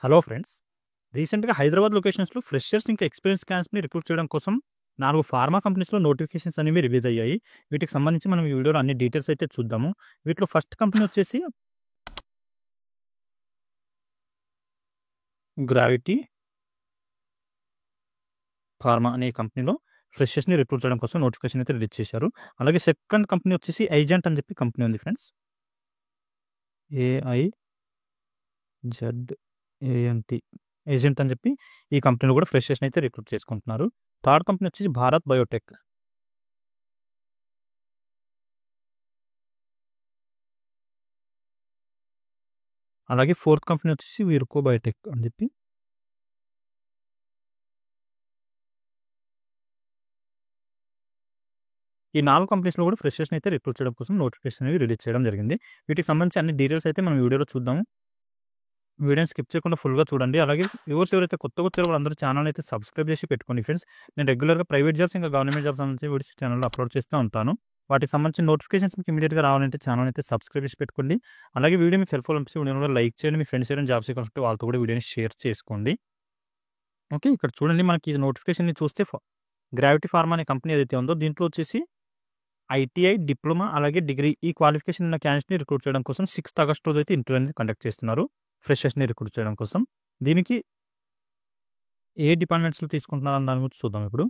Hello friends. రీసెంట్‌గా Hyderabad లొకేషన్స్‌లో freshers ఇంకా experience క్యాండిడేట్స్‌ని recruit చేయడం కోసం 4 ఫార్మా కంపెనీస్‌లో నోటిఫికేషన్స్ అనేవి రిలీజ్ అయ్యాయి. వీటికి సంబంధించి మనం ఈ వీడియోలో అన్ని డీటెయిల్స్ అయితే చూద్దాము. వీటిలో ఫస్ట్ కంపెనీ వచ్చేసి గ్రావిటీ ఫార్మా అనే కంపెనీలో ఫ్రెషర్స్‌ని రిక్రూట్ చేయడం కోసం నోటిఫికేషన్ అయితే రిలీజ్ చేశారు. అలాగే సెకండ్ కంపెనీ వచ్చేసి ఐజెంట్ అని చెప్పి కంపెనీ ఉంది ఫ్రెండ్స్. ఏఐజెడ్ఏఎన్టీ ఏజెంట్ అని చెప్పి ఈ కంపెనీలో కూడా ఫ్రెషర్స్‌ని అయితే రిక్రూట్ చేసుకుంటున్నారు. థర్డ్ కంపెనీ వచ్చేసి భారత్ బయోటెక్. అలాగే ఫోర్త్ కంపెనీ వచ్చేసి వీర్కో బయోటెక్ అని చెప్పి ఈ 4 కంపెనీస్‌లో కూడా ఫ్రెషర్స్‌ని అయితే రిక్రూట్ చేయడం కోసం నోటిఫికేషన్ అనేవి రిలీజ్ చేయడం జరిగింది. వీటికి సంబంధించి అన్ని డీటెయిల్స్ అయితే మనం వీడియోలో చూద్దాము. వీడియోని స్కిప్ చేయకుండా ఫుల్‌గా చూడండి. అలాగే వ్యూవర్స్ ఎవరైతే కొత్తగా వచ్చారో వాళ్ళందరూ ఛానల్‌ని అయితే సబ్స్క్రైబ్ చేసి పెట్టుకోండి ఫ్రెండ్స్. నేను రెగ్యులర్‌గా ప్రైవేట్ జాబ్స్ ఇంకా గవర్నమెంట్ జాబ్స్ సంబంధించి వీడియోస్ ఛానల్‌లో అప్లోడ్ చేస్తూ ఉంటాను. వాటికి సంబంధించిన నోటిఫికేషన్స్ మీకు ఇమ్మీడియేట్‌గా రావాలంటే ఛానల్‌ని అయితే సబ్స్క్రైబ్ చేసి పెట్టుకోండి. అలాగే వీడియో మీకు హెల్ప్‌ఫుల్ అనిపిస్తే వీడియోని కూడా లైక్ చేయండి. మీ ఫ్రెండ్స్ ఎవరైనా జాబ్స్ సీకర్స్ వాళ్ళతో కూడా వీడియోని షేర్ చేసుకోండి. ఓకే. ఇక్కడ చూడండి మనకి ఈ నోటిఫికేషన్‌ని చూస్తే గ్రావిటీ ఫార్మా అనే కంపెనీ ఏదైతే ఉందో దీంట్లో వచ్చేసి ఐటీఐ, డిప్లొమా అలాగే డిగ్రీ ఈ క్వాలిఫికేషన్ ఉన్న క్యాండిడేట్స్‌ని రిక్రూట్ చేయడం కోసం 6థ్ ఆగస్ట్ రోజు అయితే ఇంటర్వ్యూ అనేది కండక్ట్ చేస్తున్నారు. ఫ్రెషర్స్‌ని రిక్రూట్ చేయడం కోసం. దీనికి ఏ డిపార్ట్మెంట్స్‌లో తీసుకుంటున్నారన్న దాని గురించి చూద్దాం ఇప్పుడు.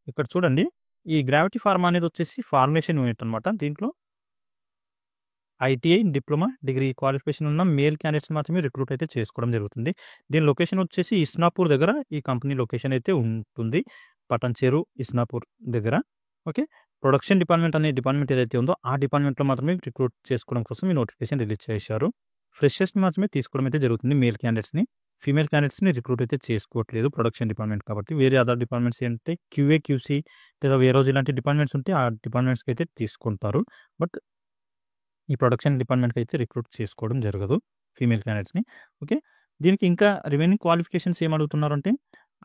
ఇక్కడ చూడండి ఈ గ్రావిటీ ఫార్మా అనేది వచ్చేసి ఫార్మేషన్ యూనిట్ అనమాట. దీంట్లో ఐటీఐ, డిప్లొమా, డిగ్రీ క్వాలిఫికేషన్ ఉన్న మేల్ క్యాండిడేట్స్ మాత్రమే రిక్రూట్ అయితే చేసుకోవడం జరుగుతుంది. దీని లొకేషన్ వచ్చేసి ఇస్నాపూర్ దగ్గర ఈ కంపెనీ లొకేషన్ అయితే ఉంటుంది. పటాన్‌చెరు, ఇస్నాపూర్ దగ్గర. ఓకే. ప్రొడక్షన్ డిపార్ట్మెంట్ అనే డిపార్ట్మెంట్ ఏదైతే ఉందో ఆ డిపార్ట్మెంట్‌లో మాత్రమే రిక్రూట్ చేసుకోవడం కోసం ఈ నోటిఫికేషన్ రిలీజ్ చేశారు. ఫ్రెషర్స్‌ని మాత్రమే తీసుకోవడం అయితే జరుగుతుంది మేల్ క్యాండిడేట్స్‌ని. ఫీమేల్ క్యాండిడేట్స్‌ని రిక్రూట్ అయితే చేసుకోవట్లేదు ప్రొడక్షన్ డిపార్ట్మెంట్ కాబట్టి. వేరే అదర్ డిపార్ట్మెంట్స్ ఏంటంటే క్యూఏ, క్యూసీ లేదా వేరోజ్ ఇలాంటి డిపార్ట్మెంట్స్ ఉంటే ఆ డిపార్ట్మెంట్స్‌కి అయితే తీసుకుంటారు. బట్ ఈ ప్రొడక్షన్ డిపార్ట్మెంట్‌కి అయితే రిక్రూట్ చేసుకోవడం జరగదు ఫీమేల్ క్యాండిడేట్స్‌ని. ఓకే. దీనికి ఇంకా రిమైనింగ్ క్వాలిఫికేషన్స్ ఏం అడుగుతున్నారంటే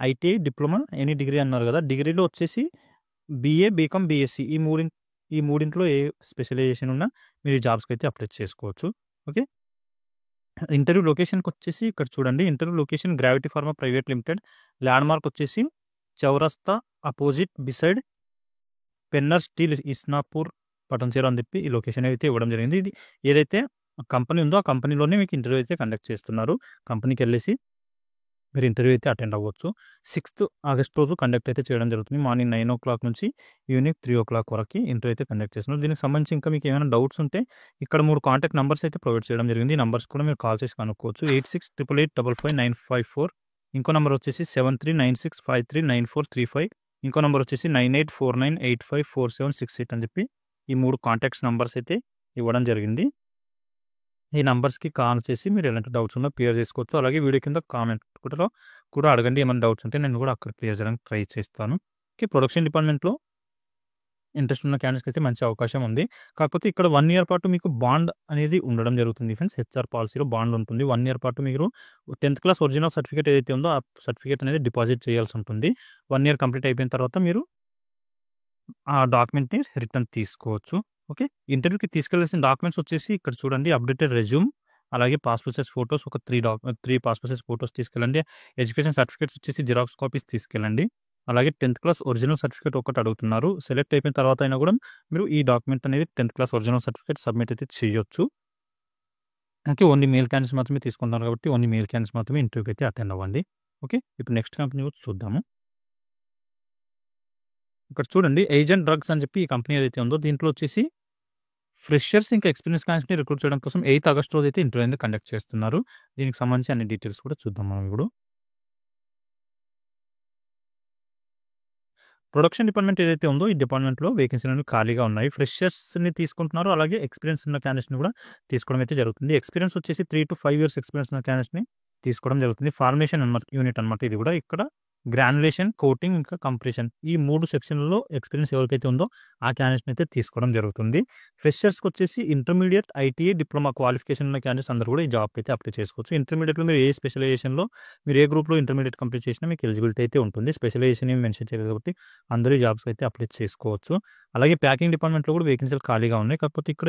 ఐటీఐ, డిప్లొమా, ఎనీ డిగ్రీ అన్నారు కదా! డిగ్రీలో వచ్చేసి బీఏ, బీకామ్, బీఎస్సీ ఈ మూడింట్లో ఏ స్పెషలైజేషన్ ఉన్నా మీరు ఈ జాబ్స్‌కి అయితే అప్లై చేసుకోవచ్చు. ఓకే. ఇంటర్వ్యూ లొకేషన్‌కొచ్చేసి ఇక్కడ చూడండి. Interview location gravity pharma private limited. Landmark వచ్చేసి చౌరస్తా opposite beside Pennar steel Isnapur, Patancheru అని చెప్పి ఈ లొకేషన్ అయితే ఇవ్వడం జరిగింది. ఇది ఏదైతే కంపెనీ ఉందో ఆ కంపెనీలోనే మీకు ఇంటర్వ్యూ అయితే కండక్ట్ చేస్తున్నారు. కంపెనీకెళ్ళేసి మీరు ఇంటర్వ్యూ అయితే అటెండ్ అవ్వచ్చు. 6థ్ ఆగస్ట్ రోజు కండక్ట్ అయితే చేయడం జరుగుతుంది. మార్నింగ్ 9:00 నుంచి ఈవినింగ్ 3:00 వరకి ఇంటర్వ్యూ అయితే కండక్ట్ చేస్తున్నారు. దీనికి సంబంధించి ఇంకా మీకు ఏమైనా డౌట్స్ ఉంటే ఇక్కడ 3 కాంటాక్ట్ నంబర్స్ అయితే ప్రొవైడ్ చేయడం జరిగింది. ఈ నంబర్స్ కూడా మీరు కాల్ చేసి కనుక్కోవచ్చు. 8688855954. ఇంకో నంబర్ వచ్చేసి 7396539435. ఇంకో నంబర్ వచ్చేసి 9849854768 అని చెప్పి ఈ 3 కాంటాక్ట్స్ నంబర్స్ అయితే ఇవ్వడం జరిగింది. ఈ నంబర్స్‌కి కాల్ చేసి మీరు ఎలాంటి డౌట్స్ ఉన్నా క్లియర్ చేసుకోవచ్చు. అలాగే వీడియో కింద కామెంట్ కూడా అడగండి. ఏమైనా డౌట్స్ ఉంటే నేను కూడా అక్కడ క్లియర్ చేయడానికి ట్రై చేస్తాను. ఓకే. ప్రొడక్షన్ డిపార్ట్మెంట్‌లో ఇంట్రెస్ట్ ఉన్న క్యాండిడేట్స్‌కి అయితే మంచి అవకాశం ఉంది. కాకపోతే ఇక్కడ 1 ఇయర్ పాటు మీకు బాండ్ అనేది ఉండడం జరుగుతుంది ఫ్రెండ్స్. హెచ్ఆర్ పాలిసీలో బాండ్ ఉంటుంది. 1 ఇయర్ పాటు మీరు 10థ్ క్లాస్ ఒరిజినల్ సర్టిఫికేట్ ఏదైతే ఉందో ఆ సర్టిఫికేట్ అనేది డిపాజిట్ చేయాల్సి ఉంటుంది. 1 ఇయర్ కంప్లీట్ అయిపోయిన తర్వాత మీరు ఆ డాక్యుమెంట్‌ని రిటర్న్ తీసుకోవచ్చు. ఓకే. ఇంటర్వ్యూకి తీసుకెళ్లాల్సిన డాక్యుమెంట్స్ వచ్చేసి ఇక్కడ చూడండి అప్డేటెడ్ రెజ్యూమ్, అలాగే పాస్‌పోర్ట్ సైజ్ ఫోటోస్ ఒక 3 పాస్‌పోర్ట్ సైజ్ ఫోటోస్ తీసుకెళ్ళండి. ఎడ్యుకేషన్ సర్టిఫికేట్స్ వచ్చేసి జిరాక్స్ కాపీస్ తీసుకెళ్ళండి. అలాగే 10థ్ క్లాస్ ఒరిజినల్ సర్టిఫికేట్ ఒకటి అడుగుతున్నారు. సెలెక్ట్ అయిపోయిన తర్వాత అయినా కూడా మీరు ఈ డాక్యుమెంట్ అనేది 10థ్ క్లాస్ ఒరిజినల్ సర్టిఫికేట్ సబ్మిట్ అయితే చేయొచ్చు. ఓకే. ఓన్లీ మేల్ క్యాండిడేట్స్ మాత్రమే తీసుకుంటున్నారు కాబట్టి ఓన్లీ మేల్ క్యాండిడేట్స్ మాత్రమే ఇంటర్వ్యూకి అయితే అటెండ్ అవ్వండి. ఓకే. ఇప్పుడు నెక్స్ట్ కంపెనీ కూడా చూద్దాము. ఇక్కడ చూడండి ఏజెంట్ డ్రగ్స్ అని చెప్పి ఈ కంపెనీ ఏదైతే ఉందో దీంట్లో వచ్చేసి ఫ్రెషర్స్ ఇంకా ఎక్స్పీరియన్స్ క్యాండిడేట్స్‌ని రిక్రూట్ చేయడం కోసం 8థ్ ఆగస్ట్ రోజు అయితే ఇంటర్వ్యూ అనేది కండక్ట్ చేస్తున్నారు. దీనికి సంబంధించి అన్ని డీటెయిల్స్ కూడా చూద్దాం మనం ఇప్పుడు. ప్రొడక్షన్ డిపార్ట్మెంట్ ఏదైతే ఉందో ఈ డిపార్ట్మెంట్‌లో వేకెన్సీలన్నీ ఖాళీగా ఉన్నాయి. ఫ్రెషర్స్‌ని తీసుకుంటున్నారు. అలాగే ఎక్స్పీరియన్స్ ఉన్న క్యాండిడేట్స్‌ని కూడా తీసుకోవడం అయితే జరుగుతుంది. ఎక్స్పీరియన్స్ వచ్చేసి 3-5 ఇయర్స్ ఎక్స్పీరియన్స్ ఉన్న క్యాండిడేట్స్‌ని తీసుకోవడం జరుగుతుంది. ఫార్మేషన్ యూనిట్ అనమాట ఇది కూడా. ఇక్కడ గ్రాన్యులేషన్, కోటింగ్ ఇంకా కంప్రెషన్ ఈ 3 సెక్షన్‌లలో ఎక్స్పీరియన్స్ ఎవరికైతే ఉందో ఆ క్యాండిడేట్స్‌ని అయితే తీసుకోవడం జరుగుతుంది. ఫ్రెషర్స్‌కి వచ్చేసి ఇంటర్మీడియేట్, ఐటీఐ, డిప్లొమా క్వాలిఫికేషన్ ఉన్న క్యాండిడేట్స్ అందరూ కూడా ఈ జాబ్‌కి అయితే అప్లై చేసుకోవచ్చు. ఇంటర్మీడియేట్‌లో మీరు ఏ స్పెషలైజేషన్‌లో మీరు ఏ గ్రూప్‌లో ఇంటర్మీడియేట్ కంప్లీట్ చేసినా మీకు ఎలిజిబిలిటీ అయితే ఉంటుంది. స్పెషలైజేషన్ ఏమి మెన్షన్ చేయలేదు కాబట్టి అందరూ ఈ జాబ్స్‌కి అయితే అప్లై చేసుకోవచ్చు. అలాగే ప్యాకింగ్ డిపార్ట్మెంట్‌లో కూడా వేకెన్సీలు ఖాళీగా ఉన్నాయి. కాకపోతే ఇక్కడ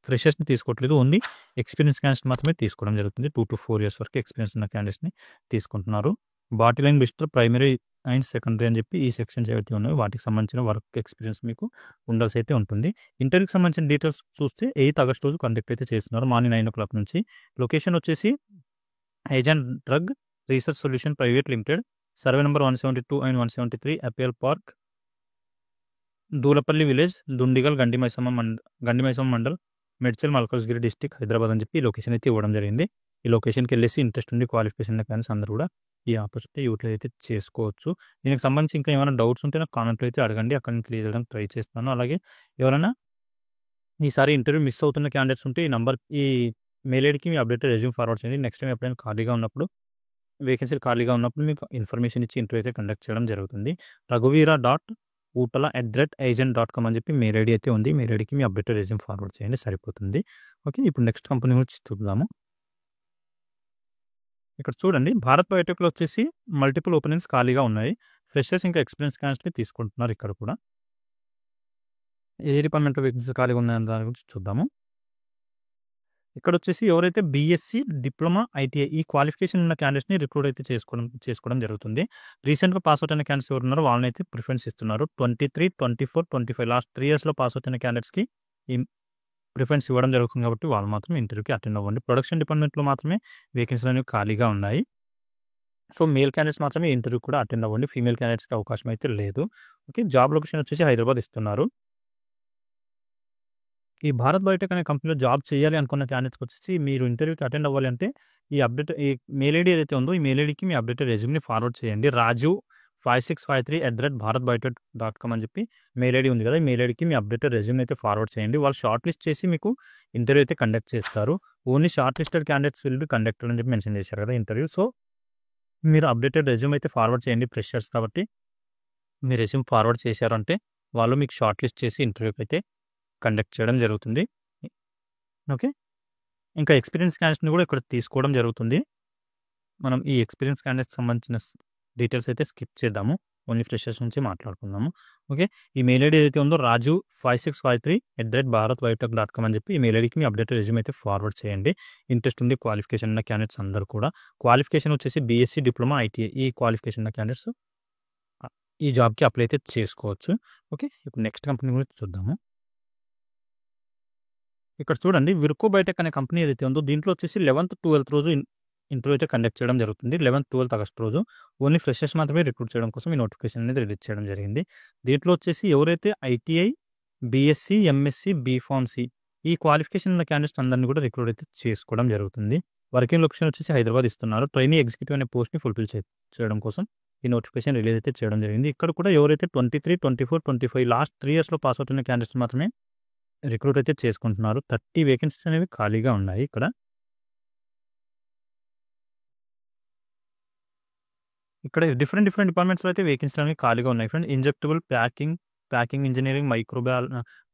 ఫ్రెషర్స్‌ని తీసుకోవట్లేదు. ఓన్లీ ఎక్స్‌పీరియన్స్ క్యాండిడేట్స్ మాత్రమే తీసుకోవడం జరుగుతుంది. 2-4 ఇయర్స్ వరకు ఎక్స్‌పీరియన్స్ ఉన్న క్యాండిడేట్స్‌ని తీసుకుంటున్నారు. Bottle and blister primary and secondary అని చెప్పి ఈ సెక్షన్స్ ఏవైతే ఉన్నాయో వాటికి సంబంధించిన వర్క్ ఎక్స్‌పీరియన్స్ మీకు ఉండాల్సి అయితే ఉంటుంది. ఇంటర్వ్యూకి సంబంధించిన డీటెయిల్స్ చూస్తే 8 ఆగస్ట్ రోజు కండక్ట్ అయితే చేస్తున్నారు. మార్నింగ్ 9:00 నుంచి. లొకేషన్ వచ్చేసి agent drug research solution private limited, survey number 172 and 173 అపియల్ park, Dulapally village, Dundigal, Gandimaisamma mandal, Medchal Malkajgiri district, Hyderabad అని చెప్పి ఈ లొకేషన్ అయితే ఇవ్వడం జరిగింది. ఈ లొకేషన్కి వెళ్ళేసి ఇంట్రెస్ట్ ఉండి క్వాలిఫికేషన్ క్యాండిడేట్స్ అందరూ కూడా ఈ ఆపర్చునిటీ యూటిలైజ్ అయితే చేసుకోవచ్చు. దీనికి సంబంధించి ఇంకా ఏమైనా డౌట్స్ ఉంటే నాకు కామెంట్లో అయితే అడగండి. అక్కడ నేను క్లియర్ చేయడానికి ట్రై చేస్తాను. అలాగే ఎవరైనా ఈసారి ఇంటర్వ్యూ మిస్ అవుతున్న క్యాండిడేట్స్ ఉంటే ఈ మెయిల్ ఐడికి మీ అప్డేటెడ్ రెజ్యూమ్ ఫార్వర్డ్ చేయండి. నెక్స్ట్ టైం ఎప్పుడైనా వేకెన్సీలు ఖాళీగా ఉన్నప్పుడు మీకు ఇన్ఫర్మేషన్ ఇచ్చి ఇంటర్వ్యూ అయితే కండక్ట్ చేయడం జరుగుతుంది. raghuveera.utala@agent.com అని చెప్పి మెయిల్ ఐడి అయితే ఉంది. మెయిల్ ఐడికి మీ అప్డేటెడ్ రెజ్యూమ్ ఫార్వర్డ్ చేయండి, సరిపోతుంది. ఓకే, ఇప్పుడు నెక్స్ట్ కంపెనీ గురించి చూద్దాము. ఇక్కడ చూడండి, భారత్ బయోటెక్లో వచ్చేసి మల్టిపుల్ ఓపెనింగ్స్ ఖాళీగా ఉన్నాయి. ఫ్రెషర్స్ ఇంకా ఎక్స్పీరియన్స్ క్యాండిడేట్స్ని తీసుకుంటున్నారు. ఇక్కడ కూడా ఏ డిపార్ట్మెంట్లో వేకెన్సీ ఖాళీగా ఉన్నాయని దాని గురించి చూద్దాము. ఇక్కడ వచ్చేసి ఎవరైతే బీఎస్సీ, డిప్లొమా, ఐటీఐ ఈ క్వాలిఫికేషన్ ఉన్న క్యాండిడేట్స్ని రిక్రూట్ అయితే చేసుకోవడం జరుగుతుంది. రీసెంట్గా పాస్ అవుట్ అయిన క్యాండిడేట్స్ ఎవరు ఉన్నారో వాళ్ళని అయితే ప్రిఫరెన్స్ ఇస్తున్నారు. 23, 24, 25 లాస్ట్ 3 ఇయర్స్లో పాస్ అవుట్ అయిన క్యాండిడేట్స్కి ఈ ప్రిఫరెన్స్ ఇవ్వడం జరుగుతుంది. కాబట్టి వాళ్ళు మాత్రం ఇంటర్వ్యూకి అటెండ్ అవ్వండి. ప్రొడక్షన్ డిపార్ట్మెంట్లో మాత్రమే వేకెన్సీలు అనేవి ఖాళీగా ఉన్నాయి. సో మేల్ క్యాండిడేట్స్ మాత్రమే ఇంటర్వ్యూ కూడా అటెండ్ అవ్వండి. ఫీమేల్ క్యాండిడేట్స్కి అవకాశం అయితే లేదు. ఓకే, జాబ్ లొకేషన్ వచ్చేసి హైదరాబాద్ ఇస్తున్నారు. ఈ భారత్ బయోటెక్ అనే కంపెనీలో జాబ్ చేయాలి అనుకున్న క్యాండిడేట్స్కి వచ్చేసి మీరు ఇంటర్వ్యూకి అటెండ్ అవ్వాలి అంటే ఈ మెయిల్ ఐడి ఏదైతే ఉందో ఈ మెయిల్ ఐడికి మీ అప్డేటెడ్ రెజ్యూమ్ని ఫార్వర్డ్ చేయండి. raju5653@bharatbiotech.com అని చెప్పి మెయిల్ ఐడి ఉంది కదా, ఈ మెయిల్ ఐడికి మీ అప్డేటెడ్ రెజ్యూమ్ అయితే ఫార్వర్డ్ చేయండి. వాళ్ళు షార్ట్ లిస్ట్ చేసి మీకు ఇంటర్వ్యూ అయితే కండక్ట్ చేస్తారు. Only short listed candidates will be conducted అని చెప్పి మెన్షన్ చేశారు కదా ఇంటర్వ్యూ. సో మీరు అప్డేటెడ్ రెజ్యూమ్ అయితే ఫార్వర్డ్ చేయండి. ఫ్రెషర్స్ కాబట్టి మీ రెజ్యూమ్ ఫార్వర్డ్ చేశారంటే వాళ్ళు మీకు షార్ట్ లిస్ట్ చేసి ఇంటర్వ్యూకి అయితే కండక్ట్ చేయడం జరుగుతుంది. ఓకే, ఇంకా ఎక్స్పీరియన్స్ క్యాండిడేట్స్ని కూడా ఇక్కడ తీసుకోవడం జరుగుతుంది. మనం ఈ ఎక్స్పీరియన్స్ క్యాండిడేట్స్కి సంబంధించిన డీటెయిల్స్ అయితే స్కిప్ చేద్దాము. ఓన్లీ ఫ్రెషర్స్ నుంచి మాట్లాడుకుందాము. ఓకే, ఈ మెయిల్ ఐడి ఏదైతే ఉందో raju5653@bharatbiotech.com అని చెప్పి ఈ మెయిల్ ఐడికి మీ అప్డేటెడ్ రెజ్యూమ్ అయితే ఫార్వర్డ్ చేయండి. ఇంట్రెస్ట్ ఉంది క్వాలిఫికేషన్ ఉన్న క్యాండిడేట్స్ అందరూ కూడా. క్వాలిఫికేషన్ వచ్చేసి బీఎస్సీ, డిప్లొమా, ఐటీఐ ఈ క్వాలిఫికేషన్ ఉన్న క్యాండిడేట్స్ ఈ జాబ్కి అప్లై అయితే చేసుకోవచ్చు. ఓకే, ఇప్పుడు నెక్స్ట్ కంపెనీ గురించి చూద్దాము. ఇక్కడ చూడండి, విర్కో బయోటెక్ అనే కంపెనీ ఏదైతే ఉందో దీంట్లో వచ్చేసి 11th, 12th రోజు ఇంటర్వ్యూ అయితే కండక్ట్ చేయడం జరుగుతుంది. 11th, 12th ఆగస్ట్ రోజు ఓన్లీ ఫ్రెషర్స్ మాత్రమే రిక్రూట్ చేయడం కోసం ఈ నోటిఫికేషన్ అనేది రిలీజ్ చేయడం జరిగింది. దీంట్లో వచ్చేసి ఎవరైతే ఐటీఐ, బీఎస్సీ, ఎంఎస్సీ, బీఫార్మసీ ఈ క్వాలిఫికేషన్ ఉన్న క్యాండిడేట్స్ అందరినీ కూడా రిక్రూట్ అయితే చేసుకోవడం జరుగుతుంది. వర్కింగ్ లొకేషన్ వచ్చేసి హైదరాబాద్ ఇస్తున్నారు. ట్రైనీ ఎగ్జిక్యూటివ్ అనే పోస్ట్ని ఫుల్ఫిల్ చేయడం కోసం ఈ నోటిఫికేషన్ రిలీజ్ అయితే చేయడం జరిగింది. ఇక్కడ కూడా ఎవరైతే 23, 24, 25 లాస్ట్ 3 ఇయర్స్లో పాస్ అవుతున్న క్యాండిడేట్స్ మాత్రమే రిక్రూట్ అయితే చేసుకుంటున్నారు. 30 వేకెన్సీస్ అనేవి ఖాళీగా ఉన్నాయి. ఇక్కడ డిఫరెంట్ డిపార్ట్మెంట్స్లో అయితే వేకెన్సీలు అనేవి ఖాళీగా ఉన్నాయి friend. Injectable, packing engineering,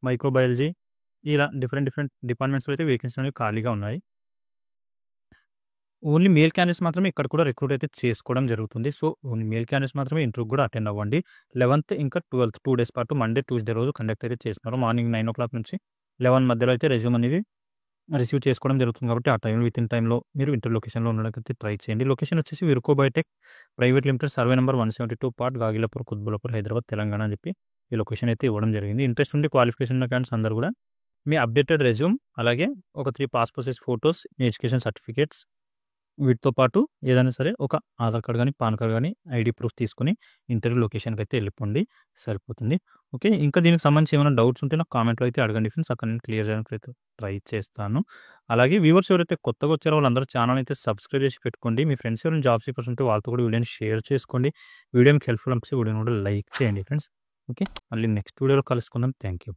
microbiology ఇలా డిఫరెంట్ డిపార్ట్మెంట్స్లో అయితే వేకెన్సీలు అనేవి ఖాళీగా ఉన్నాయి. ఓన్లీ మేల్ క్యాండిడేట్స్ మాత్రమే ఇక్కడ కూడా రిక్రూట్ అయితే చేసుకోవడం జరుగుతుంది. సో ఓన్లీ మేల్ క్యాండిడేట్స్ మాత్రమే ఇంటర్వ్యూ కూడా అటెండ్ అవ్వండి. 11th ఇంకా 12th 2 డేస్ పాటు మండే, ట్యూస్డే రోజు కండక్ట్ అయితే చేస్తున్నారు. మార్నింగ్ 9:00 నుంచి 11 మధ్యలో అయితే రెజ్యూమ్ అనేది రిసీవ్ చేసుకోవడం జరుగుతుంది. కాబట్టి ఆ టైంలో విత్ ఇన్ టైంలో మీరు ఇంటర్ లొకేషన్లో ఉండడానికి ట్రై చేయండి. లొకేషన్ వచ్చేసి Virchow biotech private limited, survey number 172 part, Gagillapur, Quthbullapur, Hyderabad, Telangana అని చెప్పి ఈ లొకేషన్ అయితే ఇవ్వడం జరిగింది. ఇంట్రెస్ట్ ఉండి క్వాలిఫికేషన్ ఉన్న క్యాండిడేట్స్ అందరూ కూడా మీ అప్డేటెడ్ రెజ్యూమ్ అలాగే ఒక 3 పాస్పోర్ట్ సైజ్ ఫొటోస్, మీ ఎడ్యుకేషన్ సర్టిఫికేట్స్ వీటితో పాటు ఏదైనా సరే ఒక ఆధార్ కార్డ్ కానీ, పాన్ కార్డ్ కానీ, ఐడి ప్రూఫ్ తీసుకుని ఇంటర్వ్యూ లొకేషన్కి అయితే వెళ్ళిపోండి, సరిపోతుంది. ఓకే, ఇంకా దీనికి సంబంధించి ఏమైనా డౌట్స్ ఉంటే నాకు కామెంట్లో అయితే అడగండి ఫ్రెండ్స్. అక్కడ నేను క్లియర్ చేయడానికి అయితే ట్రై చేస్తాను. అలాగే వ్యూవర్స్ ఎవరైతే కొత్తగా వచ్చారో వాళ్ళందరూ ఛానల్ అయితే సబ్స్క్రైబ్ చేసి పెట్టుకోండి. మీ ఫ్రెండ్స్ ఎవరైనా జాబ్ సీకర్స్ ఉంటే వాళ్ళతో కూడా వీడియోని షేర్ చేసుకోండి. వీడియో మీకు హెల్ప్ఫుల్ అనిపిస్తే వీడియోని కూడా లైక్ చేయండి ఫ్రెండ్స్. ఓకే, మళ్ళీ నెక్స్ట్ వీడియోలో కలుసుకుందాం. Thank you.